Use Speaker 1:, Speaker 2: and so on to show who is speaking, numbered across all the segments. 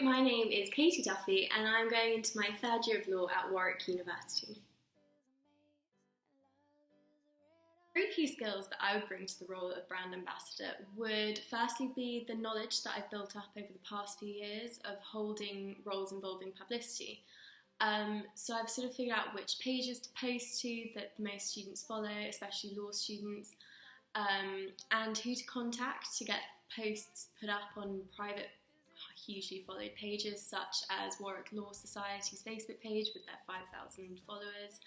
Speaker 1: my name is Katie Duffy and I'm going into my third year of law at Warwick University. Three key skills that I would bring to the role of brand ambassador would firstly be the knowledge that I've built up over the past few years of holding roles involving publicity. So I've sort of figured out which pages to post to that the most students follow, especially law students, and who to contact to get posts put up on private, hugely followed pages such as Warwick Law Society's Facebook page with their 5,000 followers.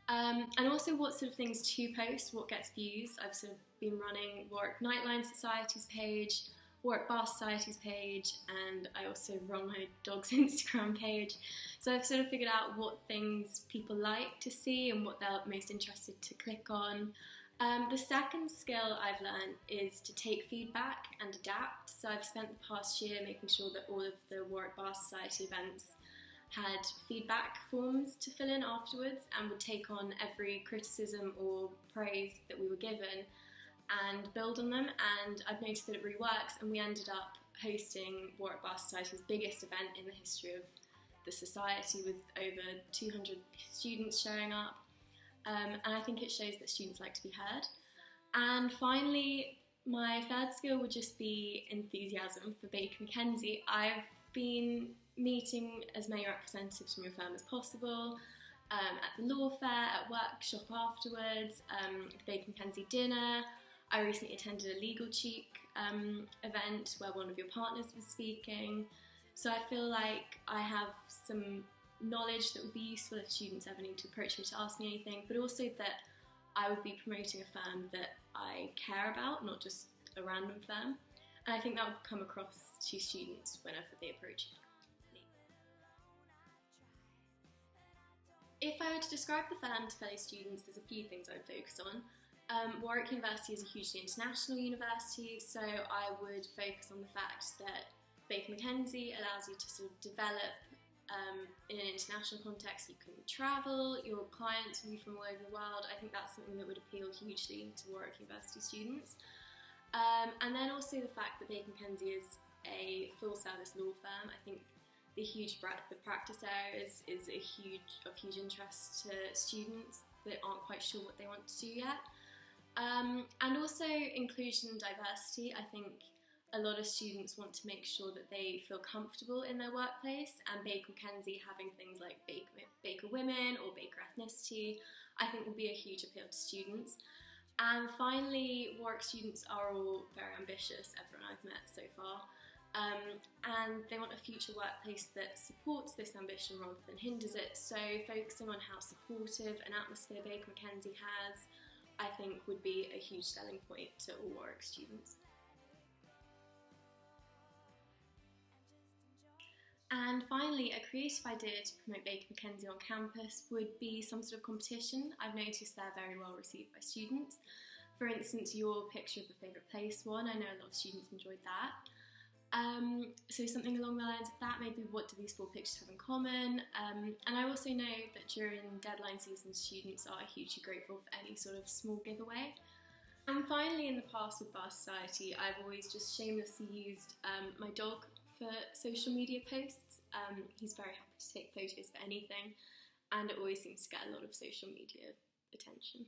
Speaker 1: And also what sort of things to post, what gets views. I've sort of been running Warwick Nightline Society's page, Warwick Bar Society's page, and I also run my dog's Instagram page. So I've sort of figured out what things people like to see and what they're most interested to click on. The second skill I've learned is to take feedback and adapt. So I've spent the past year making sure that all of the Warwick Bar Society events had feedback forms to fill in afterwards and would take on every criticism or praise that we were given and build on them, and I've noticed that it really works, and we ended up hosting Warwick Bar Society's biggest event in the history of the society with over 200 students showing up, and I think it shows that students like to be heard. And finally, my third skill would just be enthusiasm for Baker Mackenzie. I've been meeting as many representatives from your firm as possible, at the law fair, at workshop afterwards, the Baker Mackenzie dinner. I recently attended a Legal Cheek event where one of your partners was speaking. So I feel like I have some knowledge that would be useful if students ever need to approach me to ask me anything, but also that I would be promoting a firm that I care about, not just a random firm. And I think that would come across to students whenever they approach me. If I were to describe the firm to fellow students, there's a few things I would focus on. Warwick University is a hugely international university, so I would focus on the fact that Baker Mackenzie allows you to sort of develop in an international context. You can travel, your clients will be from all over the world. I think that's something that would appeal hugely to Warwick University students. And then also the fact that Baker Mackenzie is a full-service law firm. I think the huge breadth of practice areas is of huge interest to students that aren't quite sure what they want to do yet. And also inclusion and diversity. I think a lot of students want to make sure that they feel comfortable in their workplace, and Baker Mackenzie having things like Baker women or Baker ethnicity, I think will be a huge appeal to students. And finally, Warwick students are all very ambitious, everyone I've met so far. And they want a future workplace that supports this ambition rather than hinders it. So focusing on how supportive an atmosphere Baker Mackenzie has, I think would be a huge selling point to all Warwick students. And finally, a creative idea to promote Baker Mackenzie on campus would be some sort of competition. I've noticed they're very well received by students. For instance, your picture of the favourite place one, I know a lot of students enjoyed that. So something along the lines of that, maybe what do these four pictures have in common? And I also know that during deadline season, students are hugely grateful for any sort of small giveaway. And finally, in the past with Bar Society, I've always just shamelessly used my dog for social media posts. He's very happy to take photos for anything, and it always seems to get a lot of social media attention.